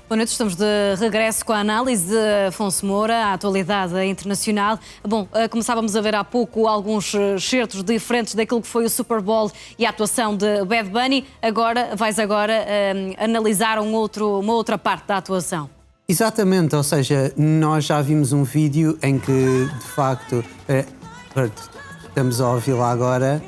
Boa noite, estamos de regresso com a análise de Afonso Moura, a atualidade internacional. Bom, começávamos a ver há pouco alguns excertos diferentes daquilo que foi o Super Bowl e a atuação de Bad Bunny. Vais agora analisar uma outra parte da atuação. Exatamente, ou seja, nós já vimos um vídeo em que, de facto, estamos a ouvi-la agora.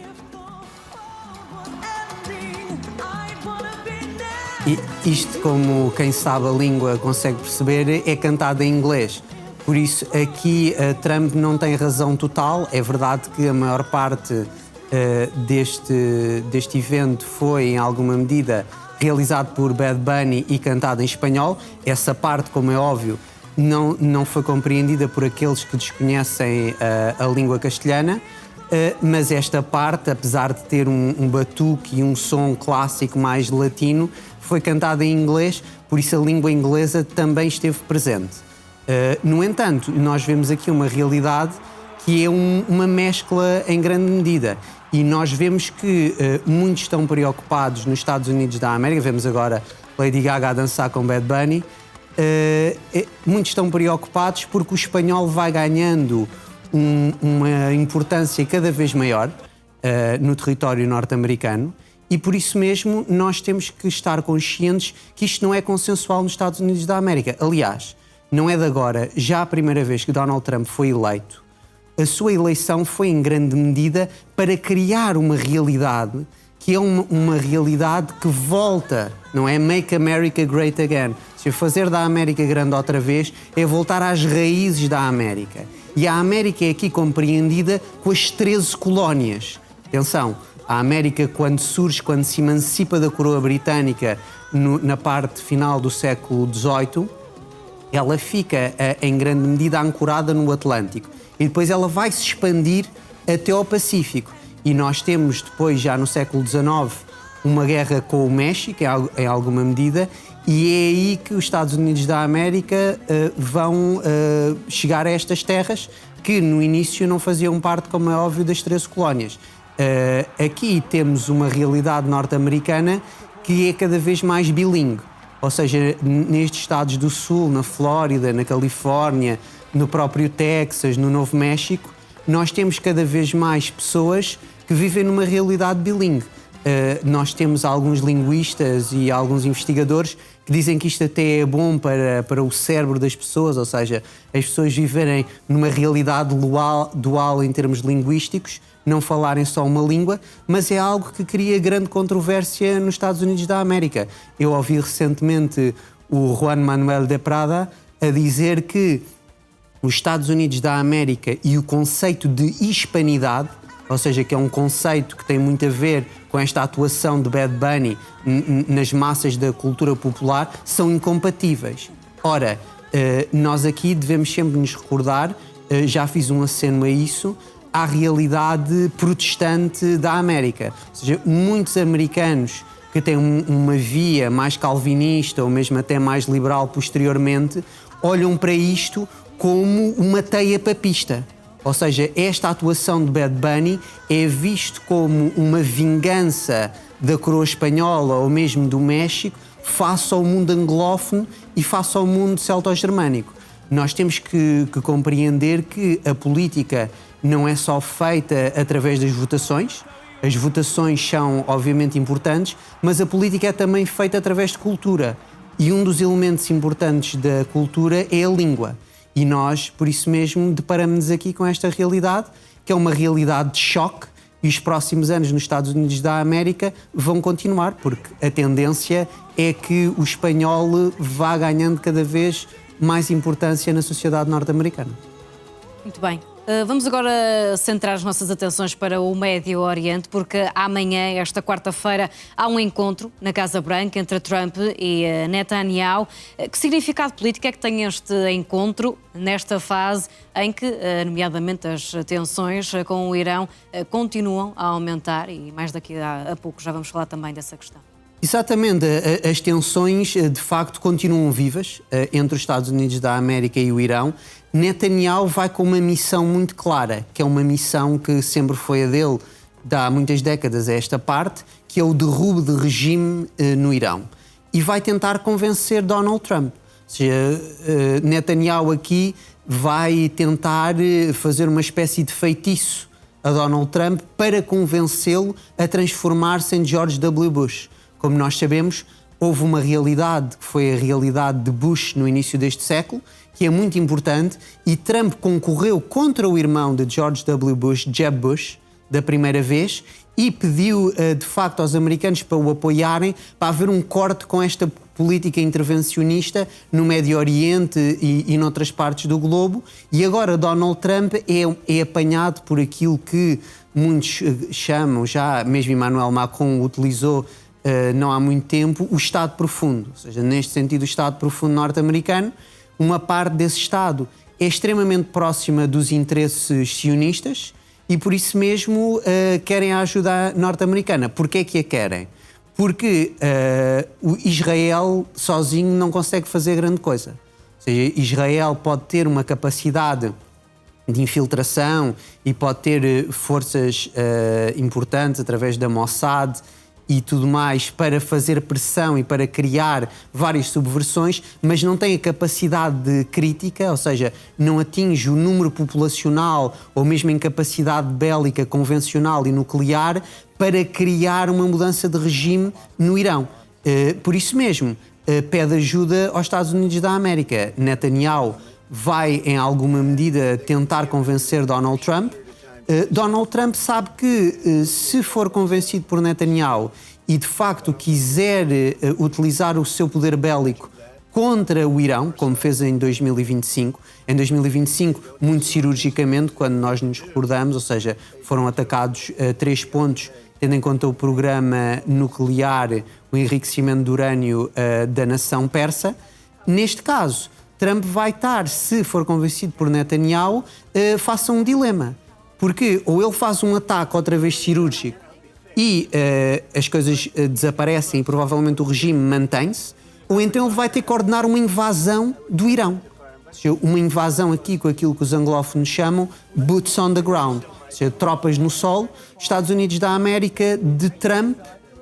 E isto, como quem sabe a língua consegue perceber, é cantado em inglês. Por isso, aqui Trump não tem razão total. É verdade que a maior parte deste evento foi, em alguma medida, realizado por Bad Bunny e cantado em espanhol. Essa parte, como é óbvio, não foi compreendida por aqueles que desconhecem a língua castelhana. Mas esta parte, apesar de ter um batuque e um som clássico mais latino, foi cantada em inglês, por isso a língua inglesa também esteve presente. No entanto, nós vemos aqui uma realidade que é uma mescla em grande medida. E nós vemos que muitos estão preocupados nos Estados Unidos da América. Vemos agora Lady Gaga a dançar com Bad Bunny. Muitos estão preocupados porque o espanhol vai ganhando uma importância cada vez maior no território norte-americano. E por isso mesmo nós temos que estar conscientes que isto não é consensual nos Estados Unidos da América. Aliás, não é de agora, já a primeira vez que Donald Trump foi eleito, a sua eleição foi em grande medida para criar uma realidade que é uma realidade que volta, não é? Make America Great Again. Se fazer da América grande outra vez é voltar às raízes da América. E a América é aqui compreendida com as 13 colónias. Atenção, a América, quando surge, quando se emancipa da coroa britânica na parte final do século XVIII, ela fica, em grande medida, ancorada no Atlântico. E depois ela vai se expandir até ao Pacífico. E nós temos, depois, já no século XIX, uma guerra com o México, em alguma medida, e é aí que os Estados Unidos da América vão chegar a estas terras que, no início, não faziam parte, como é óbvio, das 13 colónias. Aqui temos uma realidade norte-americana que é cada vez mais bilíngue. Ou seja, nestes estados do Sul, na Flórida, na Califórnia, no próprio Texas, no Novo México, nós temos cada vez mais pessoas que vivem numa realidade bilíngue. Nós temos alguns linguistas e alguns investigadores que dizem que isto até é bom para o cérebro das pessoas, ou seja, as pessoas viverem numa realidade dual em termos linguísticos, não falarem só uma língua, mas é algo que cria grande controvérsia nos Estados Unidos da América. Eu ouvi recentemente o Juan Manuel de Prada a dizer que os Estados Unidos da América e o conceito de hispanidade, ou seja, que é um conceito que tem muito a ver com esta atuação de Bad Bunny nas massas da cultura popular, são incompatíveis. Ora, nós aqui devemos sempre nos recordar, já fiz um aceno a isso, à realidade protestante da América. Ou seja, muitos americanos que têm uma via mais calvinista ou mesmo até mais liberal posteriormente, olham para isto como uma teia papista. Ou seja, esta atuação de Bad Bunny é visto como uma vingança da coroa espanhola ou mesmo do México face ao mundo anglófono e face ao mundo celto-germânico. Nós temos que compreender que a política não é só feita através das votações. As votações são, obviamente, importantes, mas a política é também feita através de cultura. E um dos elementos importantes da cultura é a língua. E nós, por isso mesmo, deparamos-nos aqui com esta realidade, que é uma realidade de choque, e os próximos anos nos Estados Unidos da América vão continuar, porque a tendência é que o espanhol vá ganhando cada vez mais importância na sociedade norte-americana. Muito bem. Vamos agora centrar as nossas atenções para o Médio Oriente, porque amanhã, esta quarta-feira, há um encontro na Casa Branca entre Trump e Netanyahu. Que significado político é que tem este encontro nesta fase em que, nomeadamente, as tensões com o Irão continuam a aumentar e mais daqui a pouco já vamos falar também dessa questão? Exatamente, as tensões de facto continuam vivas entre os Estados Unidos da América e o Irão. Netanyahu vai com uma missão muito clara, que é uma missão que sempre foi a dele há muitas décadas a esta parte, que é o derrubo de regime no Irão. e vai tentar convencer Donald Trump. Ou seja, Netanyahu aqui vai tentar fazer uma espécie de feitiço a Donald Trump para convencê-lo a transformar-se em George W. Bush. Como nós sabemos, houve uma realidade que foi a realidade de Bush no início deste século, que é muito importante, e Trump concorreu contra o irmão de George W. Bush, Jeb Bush, da primeira vez, e pediu, de facto, aos americanos para o apoiarem, para haver um corte com esta política intervencionista no Médio Oriente e noutras partes do globo. E agora Donald Trump é apanhado por aquilo que muitos chamam, já mesmo Emmanuel Macron utilizou não há muito tempo, o Estado profundo. Ou seja, neste sentido, o Estado profundo norte-americano, uma parte desse Estado é extremamente próxima dos interesses sionistas e por isso mesmo querem a ajuda norte-americana. Porquê é que a querem? Porque o Israel sozinho não consegue fazer grande coisa. Ou seja, Israel pode ter uma capacidade de infiltração e pode ter forças importantes através da Mossad e tudo mais para fazer pressão e para criar várias subversões, mas não tem a capacidade de crítica, ou seja, não atinge o número populacional ou mesmo em capacidade bélica convencional e nuclear para criar uma mudança de regime no Irão. Por isso mesmo, pede ajuda aos Estados Unidos da América. Netanyahu vai, em alguma medida, tentar convencer Donald Trump. Donald Trump sabe que, se for convencido por Netanyahu e, de facto, quiser utilizar o seu poder bélico contra o Irão, como fez em 2025, muito cirurgicamente, quando nós nos recordamos, ou seja, foram atacados 3 pontos, tendo em conta o programa nuclear, o enriquecimento de urânio da nação persa. Neste caso, Trump vai estar, se for convencido por Netanyahu, faça um dilema. Porque ou ele faz um ataque outra vez cirúrgico e as coisas desaparecem e provavelmente o regime mantém-se, ou então ele vai ter que ordenar uma invasão do Irão. Ou seja, uma invasão aqui com aquilo que os anglófonos chamam boots on the ground, ou seja, tropas no solo. Estados Unidos da América de Trump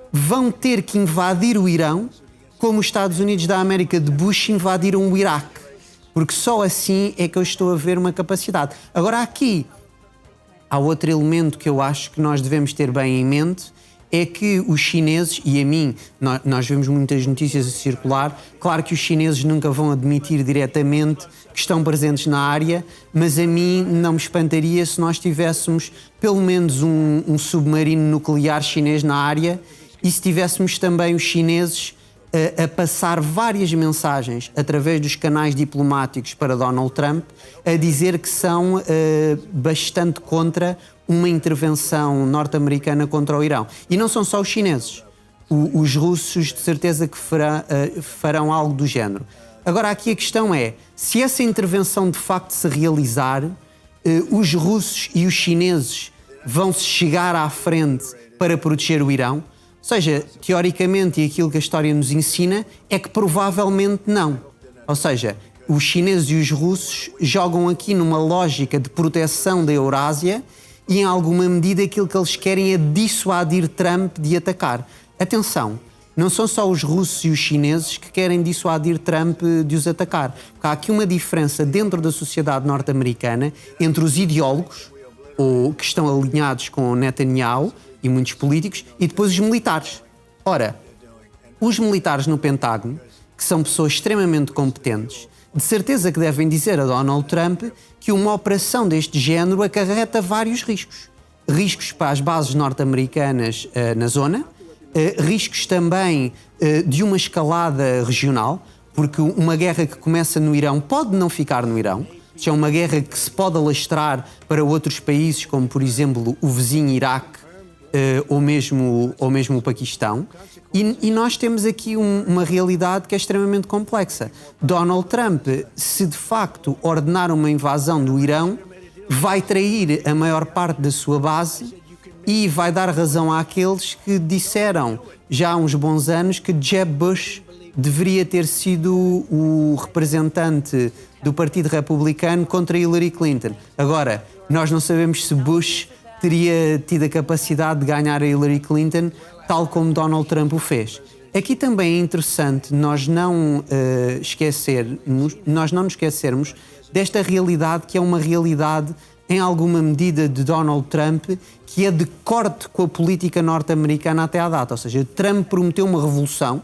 vão ter que invadir o Irão como os Estados Unidos da América de Bush invadiram o Iraque. Porque só assim é que eu estou a ver uma capacidade. Agora aqui há outro elemento que eu acho que nós devemos ter bem em mente, é que os chineses, e a mim, nós vemos muitas notícias a circular, claro que os chineses nunca vão admitir diretamente que estão presentes na área, mas a mim não me espantaria se nós tivéssemos pelo menos um submarino nuclear chinês na área e se tivéssemos também os chineses a passar várias mensagens através dos canais diplomáticos para Donald Trump a dizer que são bastante contra uma intervenção norte-americana contra o Irão. E não são só os chineses. Os russos de certeza que farão algo do género. Agora aqui a questão é, se essa intervenção de facto se realizar, os russos e os chineses vão se chegar à frente para proteger o Irão? Ou seja, teoricamente, e aquilo que a história nos ensina, é que provavelmente não. Ou seja, os chineses e os russos jogam aqui numa lógica de proteção da Eurásia e, em alguma medida, aquilo que eles querem é dissuadir Trump de atacar. Atenção, não são só os russos e os chineses que querem dissuadir Trump de os atacar. Porque há aqui uma diferença dentro da sociedade norte-americana entre os ideólogos, ou que estão alinhados com Netanyahu, e muitos políticos, e depois os militares. Ora, os militares no Pentágono, que são pessoas extremamente competentes, de certeza que devem dizer a Donald Trump que uma operação deste género acarreta vários riscos. Riscos para as bases norte-americanas na zona, riscos também de uma escalada regional, porque uma guerra que começa no Irão pode não ficar no Irão, é uma guerra que se pode alastrar para outros países, como por exemplo o vizinho Iraque, ou mesmo o Paquistão, e nós temos aqui uma realidade que é extremamente complexa. Donald Trump, se de facto ordenar uma invasão do Irão, vai trair a maior parte da sua base e vai dar razão àqueles que disseram já há uns bons anos que Jeb Bush deveria ter sido o representante do Partido Republicano contra Hillary Clinton. Agora, nós não sabemos se Bush teria tido a capacidade de ganhar a Hillary Clinton, tal como Donald Trump o fez. Aqui também é interessante nós não nos esquecermos desta realidade que é uma realidade em alguma medida de Donald Trump, que é de corte com a política norte-americana até à data. Ou seja, Trump prometeu uma revolução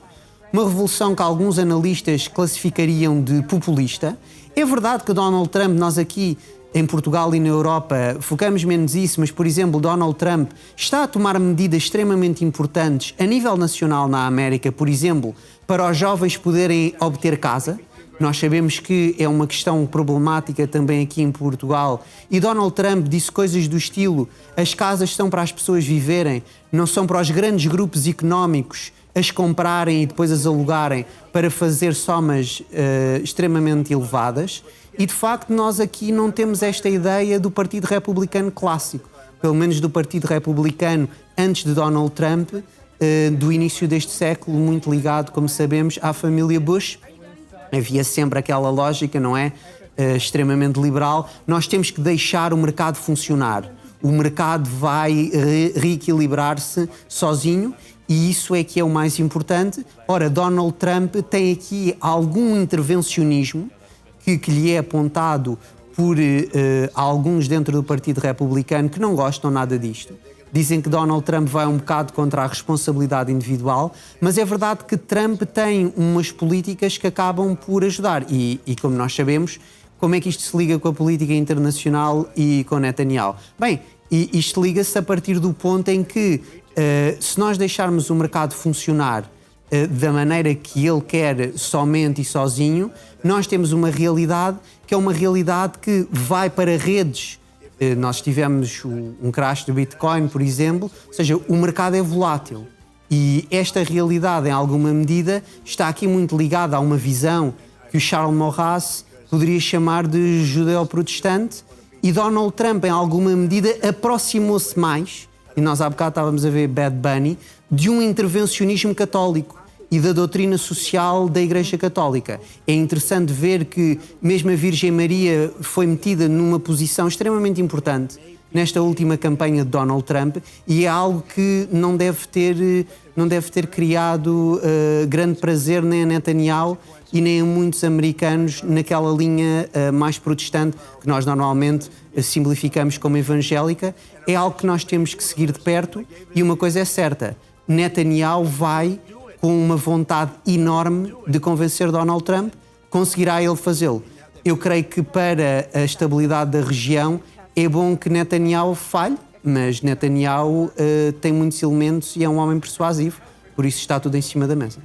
que alguns analistas classificariam de populista. É verdade que Donald Trump, nós aqui em Portugal e na Europa focamos menos isso, mas, por exemplo, Donald Trump está a tomar medidas extremamente importantes a nível nacional na América, por exemplo, para os jovens poderem obter casa. Nós sabemos que é uma questão problemática também aqui em Portugal, e Donald Trump disse coisas do estilo: as casas são para as pessoas viverem, não são para os grandes grupos económicos as comprarem e depois as alugarem para fazer somas extremamente elevadas. E de facto nós aqui não temos esta ideia do Partido Republicano clássico, pelo menos do Partido Republicano antes de Donald Trump, do início deste século, muito ligado, como sabemos, à família Bush. Havia sempre aquela lógica, não é? Extremamente liberal. Nós temos que deixar o mercado funcionar. O mercado vai reequilibrar-se sozinho, e isso é que é o mais importante. Ora, Donald Trump tem aqui algum intervencionismo que lhe é apontado por alguns dentro do Partido Republicano que não gostam nada disto. Dizem que Donald Trump vai um bocado contra a responsabilidade individual, mas é verdade que Trump tem umas políticas que acabam por ajudar. E como nós sabemos, como é que isto se liga com a política internacional e com Netanyahu? Bem, isto liga-se a partir do ponto em que, se nós deixarmos o mercado funcionar da maneira que ele quer, somente e sozinho, nós temos uma realidade que é uma realidade que vai para redes. Nós tivemos um crash do Bitcoin, por exemplo, ou seja, o mercado é volátil. E esta realidade, em alguma medida, está aqui muito ligada a uma visão que o Charles Maurras poderia chamar de judeu-protestante, e Donald Trump, em alguma medida, aproximou-se mais, e nós há bocado estávamos a ver Bad Bunny, de um intervencionismo católico e da doutrina social da Igreja Católica. É interessante ver que mesmo a Virgem Maria foi metida numa posição extremamente importante nesta última campanha de Donald Trump, e é algo que não deve ter criado grande prazer nem a Netanyahu e nem a muitos americanos naquela linha mais protestante que nós normalmente simplificamos como evangélica. É algo que nós temos que seguir de perto, e uma coisa é certa: Netanyahu vai com uma vontade enorme de convencer Donald Trump. Conseguirá ele fazê-lo? Eu creio que para a estabilidade da região é bom que Netanyahu falhe, mas Netanyahu tem muitos elementos e é um homem persuasivo, por isso está tudo em cima da mesa.